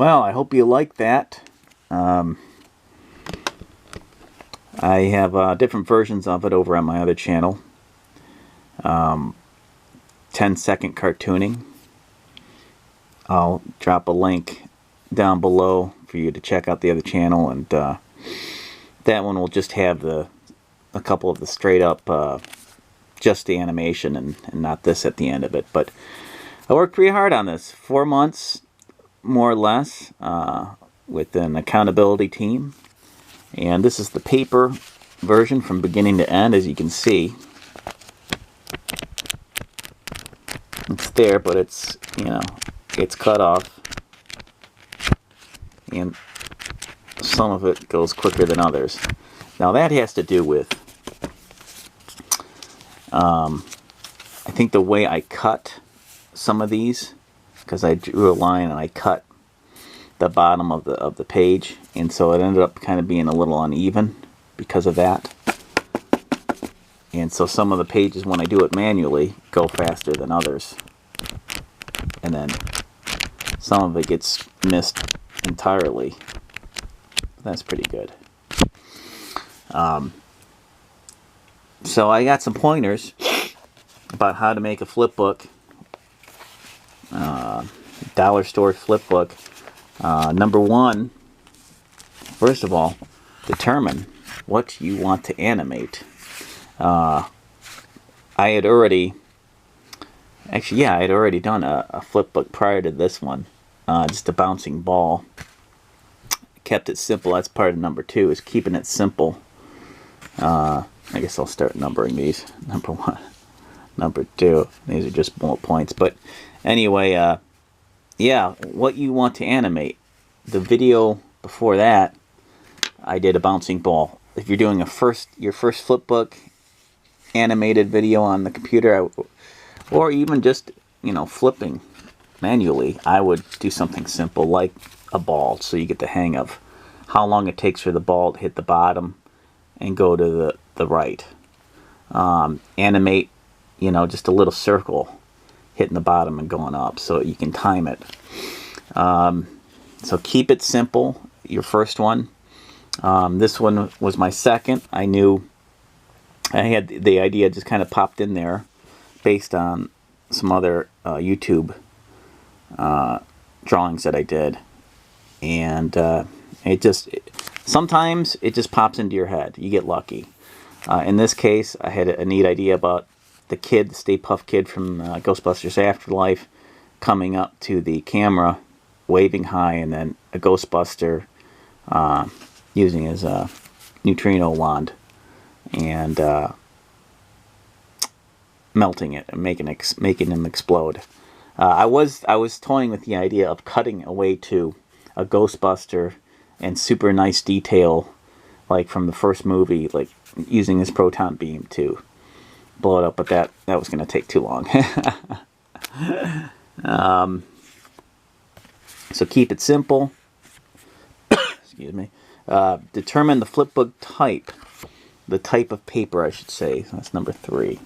Well, I hope you like that. I have different versions of it over on my other channel. 10-second cartooning. I'll drop a link down below for you to check out the other channel, and that one will just have a couple of the straight up just the animation and not this at the end of it. But I worked pretty hard on this, 4 months more or less, with an accountability team, and this is the paper version from beginning to end. As you can see, it's there, but it's, you know, it's cut off, and some of it goes quicker than others. Now that has to do with I think the way I cut some of these, because I drew a line and I cut the bottom of the page, and so it ended up kind of being a little uneven because of that. And so some of the pages, when I do it manually, go faster than others, and then some of it gets missed entirely. That's pretty good. So I got some pointers about how to make a flipbook, dollar store flipbook. Number one, first of all, determine what you want to animate. I had already done a flipbook prior to this one, just a bouncing ball. Kept it simple. That's part of number two, is keeping it simple. I guess I'll start numbering these. Number one, number two. These are just bullet points. But anyway, yeah, what you want to animate. The video before that, I did a bouncing ball. If you're doing your first flipbook animated video on the computer, or even just, you know, flipping manually, I would do something simple like a ball, so you get the hang of how long it takes for the ball to hit the bottom and go to the right. Animate, you know, just a little circle hitting the bottom and going up, so you can time it. So keep it simple, your first one. This one was my second. I knew I had the idea, just kind of popped in there based on some other YouTube drawings that I did, and sometimes it just pops into your head. You get lucky. In this case, I had a neat idea about the Stay Puft Kid from Ghostbusters Afterlife coming up to the camera, waving hi, and then a Ghostbuster using his neutrino wand and melting it and making him explode. I was toying with the idea of cutting away to a Ghostbuster and super nice detail, like from the first movie, like using his proton beam to blow it up, but that was going to take too long. So keep it simple. Excuse me. Determine the flipbook type. The type of paper, I should say. That's number 3.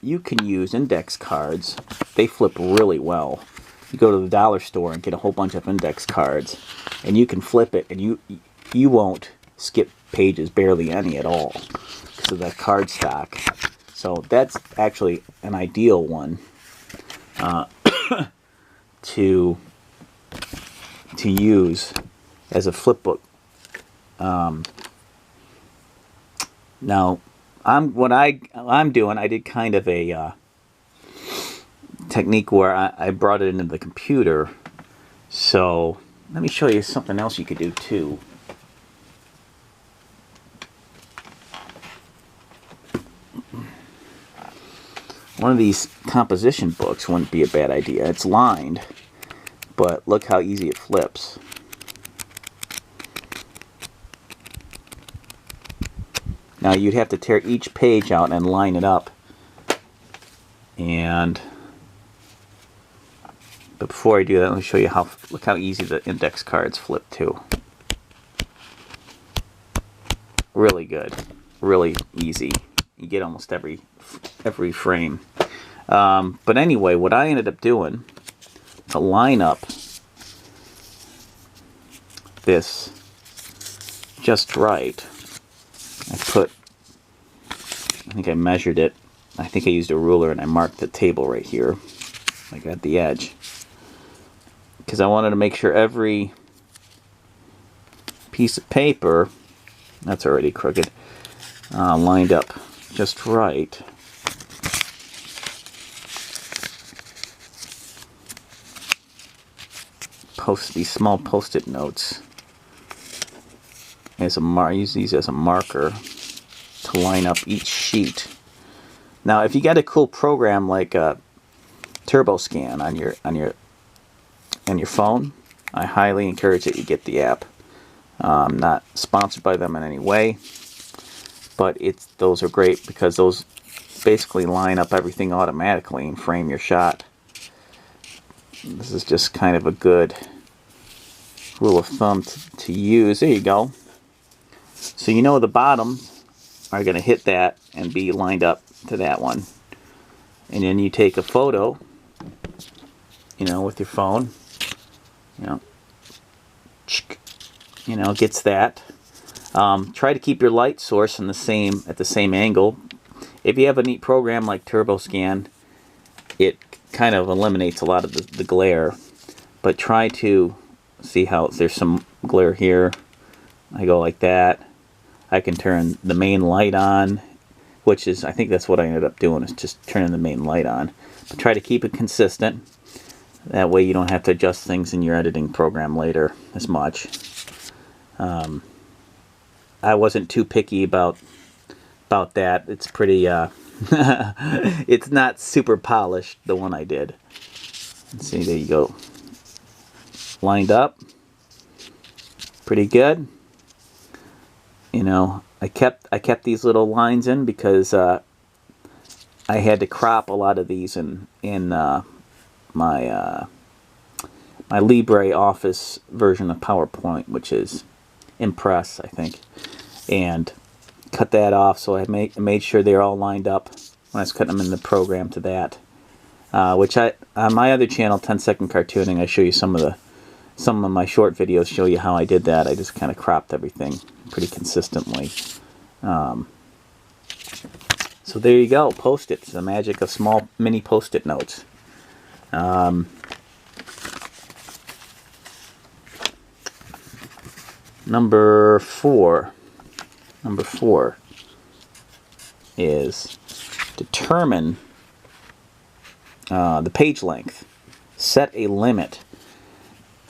You can use index cards. They flip really well. You go to the dollar store and get a whole bunch of index cards, and you can flip it, and you won't skip pages, barely any at all, because of that card stock. So that's actually an ideal one to use as a flipbook. Now, I'm doing, I did kind of a technique where I brought it into the computer. So let me show you something else you could do too. One of these composition books wouldn't be a bad idea. It's lined, but look how easy it flips. Now you'd have to tear each page out and line it up. But before I do that, let me show you look how easy the index cards flip too. Really good, really easy. You get almost every frame. But anyway, what I ended up doing to line up this just right, I think I measured it. I think I used a ruler and I marked the table right here, like at the edge, because I wanted to make sure every piece of paper, that's already crooked, lined up just right. These small post-it notes as use these as a marker to line up each sheet. Now, if you got a cool program like TurboScan on your phone, I highly encourage that you get the app. Not sponsored by them in any way, but those are great because those basically line up everything automatically and frame your shot. This is just kind of a good rule of thumb to use. There you go. So you know the bottoms are going to hit that and be lined up to that one. And then you take a photo, with your phone, gets that. Try to keep your light source at the same angle. If you have a neat program like TurboScan, it kind of eliminates a lot of the glare, but try to see how there's some glare here. I go like that. I can turn the main light on, which is, I think that's what I ended up doing, is just turning the main light on. But try to keep it consistent. That way you don't have to adjust things in your editing program later as much. I wasn't too picky about that. It's pretty it's not super polished, the one I did. Let's see, there you go. Lined up. Pretty good. I kept these little lines in because I had to crop a lot of these in my LibreOffice version of PowerPoint, which is Impress, I think, and cut that off. So I made sure they're all lined up when I was cutting them in the program to that. Which on my other channel, 10-Second Cartooning, I show you some of my short videos. Show you how I did that. I just kind of cropped everything pretty consistently. So there you go, Post-its, the magic of small mini Post-it notes. Number four is determine the page length. Set a limit.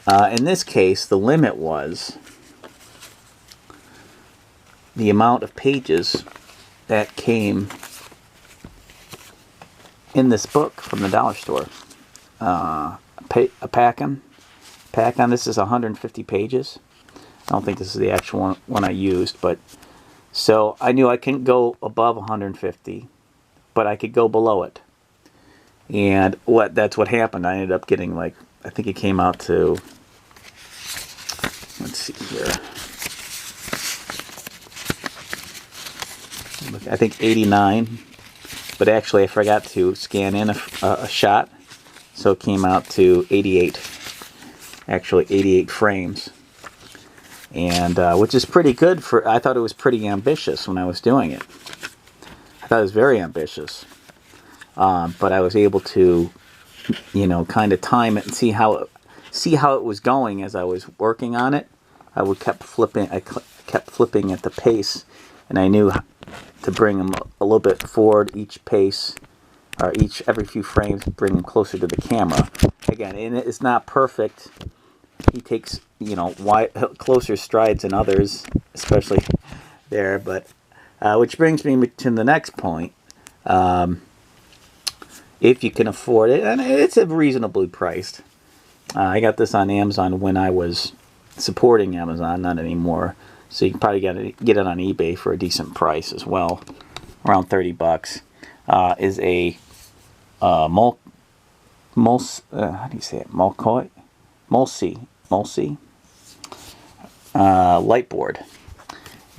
In this case, the limit was the amount of pages that came in this book from the dollar store. A pack on this is 150 pages. I don't think this is the actual one I used, but so I knew I couldn't go above 150, but I could go below it. And that's what happened. I ended up getting, like, I think it came out to, let's see here, I think 89, but actually I forgot to scan in a shot, so it came out to 88, actually 88 frames, and which is pretty good for, I thought it was pretty ambitious when I was doing it. I thought it was very ambitious, but I was able to, kind of time it and see how it was going as I was working on it. I kept flipping at the pace, and I knew to bring them a little bit forward each pace, or every few frames, bring them closer to the camera. Again, and it's not perfect. He takes, closer strides than others, especially there. But which brings me to the next point. If you can afford it, and it's reasonably priced. I got this on Amazon when I was supporting Amazon, not anymore. So you can probably get it on eBay for a decent price as well, around $30. Is a how do you say it? Mulsi light board,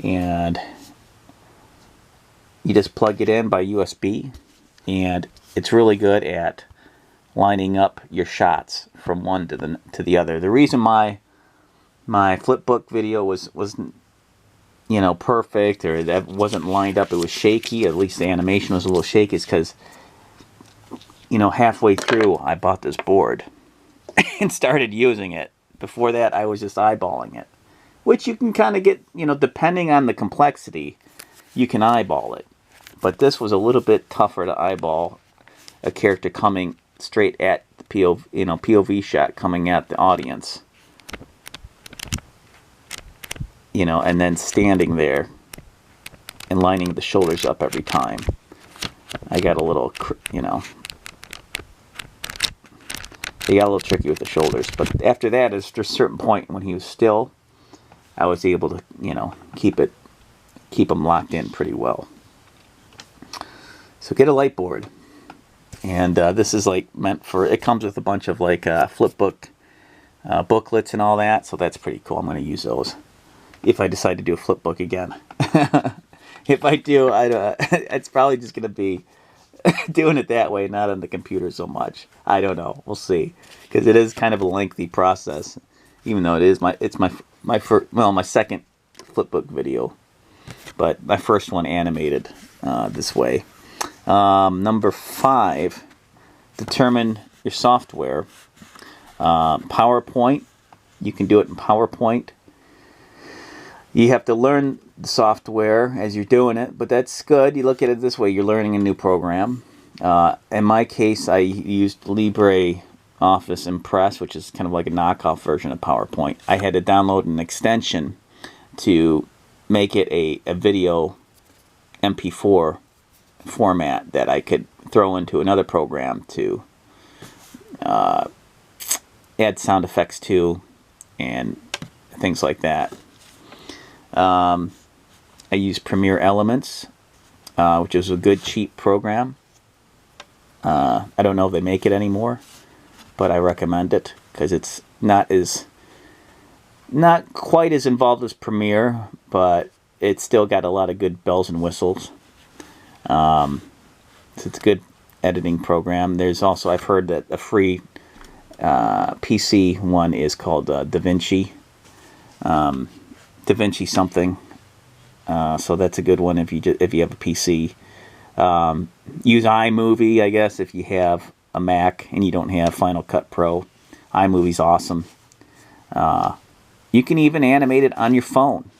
and you just plug it in by USB, and it's really good at lining up your shots from one to the other. The reason my Flipbook video wasn't, you know, perfect, or that wasn't lined up, it was shaky, at least the animation was a little shaky, is because, you know, halfway through I bought this board and started using it. Before that I was just eyeballing it, which you can kind of get, you know, depending on the complexity, you can eyeball it. But this was a little bit tougher to eyeball a character coming straight at the POV, you know, POV shot coming at the audience. You know, and then standing there and lining the shoulders up every time. I got a little, you know, they got a little tricky with the shoulders. But after that, at a certain point when he was still, I was able to, you know, keep him locked in pretty well. So get a light board. And this is like meant for, it comes with a bunch of like Flipbook booklets and all that. So that's pretty cool. I'm going to use those if I decide to do a Flipbook again. If I do, it's probably just going to be doing it that way, not on the computer so much. I don't know. We'll see, because it is kind of a lengthy process, even though it's my second Flipbook video, but my first one animated this way. Number 5, determine your software. PowerPoint. You can do it in PowerPoint. You have to learn the software as you're doing it, but that's good. You look at it this way, you're learning a new program. In my case, I used LibreOffice Impress, which is kind of like a knockoff version of PowerPoint. I had to download an extension to make it a video MP4 format that I could throw into another program to add sound effects to and things like that. I use Premiere Elements, which is a good cheap program. I don't know if they make it anymore, but I recommend it because it's not quite as involved as Premiere, but it's still got a lot of good bells and whistles. So it's a good editing program. There's also, I've heard that a free PC one is called DaVinci. DaVinci something, so that's a good one if you have a PC. Use iMovie, I guess, if you have a Mac and you don't have Final Cut Pro. iMovie's awesome. You can even animate it on your phone,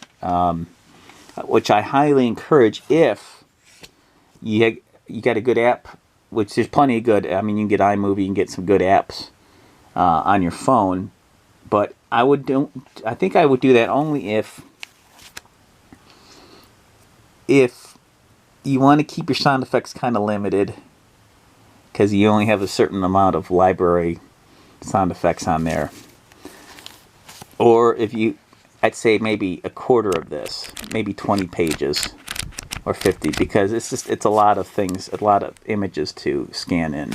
which I highly encourage if you got a good app. Which there's plenty of good. I mean, you can get iMovie, you can get some good apps on your phone. But I think I would do that only if you want to keep your sound effects kind of limited, because you only have a certain amount of library sound effects on there. Or if I'd say maybe a quarter of this, maybe 20 pages or 50, because it's a lot of things, a lot of images to scan in.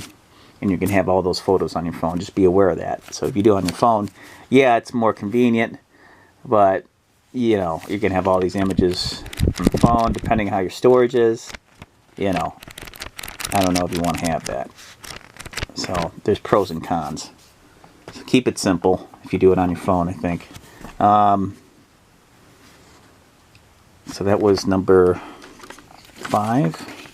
And you can have all those photos on your phone. Just be aware of that. So if you do it on your phone, yeah, it's more convenient, but you know, you can have all these images from the phone, depending how your storage is. You know, I don't know if you want to have that. So there's pros and cons. So keep it simple if you do it on your phone, I think. So that was number 5.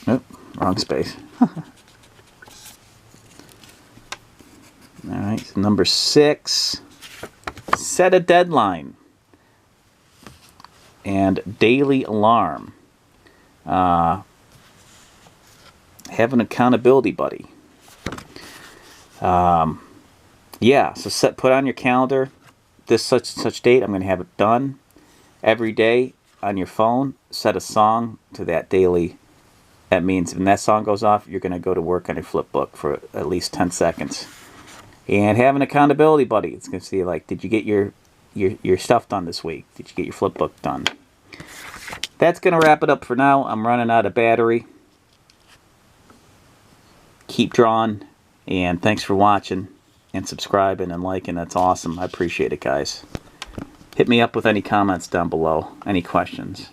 Nope. Wrong space. Alright, so number 6. Set a deadline. And daily alarm. Have an accountability buddy. Yeah, so put on your calendar this such date, I'm going to have it done. Every day on your phone, set a song to that daily. That means when that song goes off, you're going to go to work on your Flipbook for at least 10 seconds. And have an accountability buddy. It's going to see, like, did you get your stuff done this week? Did you get your Flipbook done? That's going to wrap it up for now. I'm running out of battery. Keep drawing. And thanks for watching and subscribing and liking. That's awesome. I appreciate it, guys. Hit me up with any comments down below. Any questions.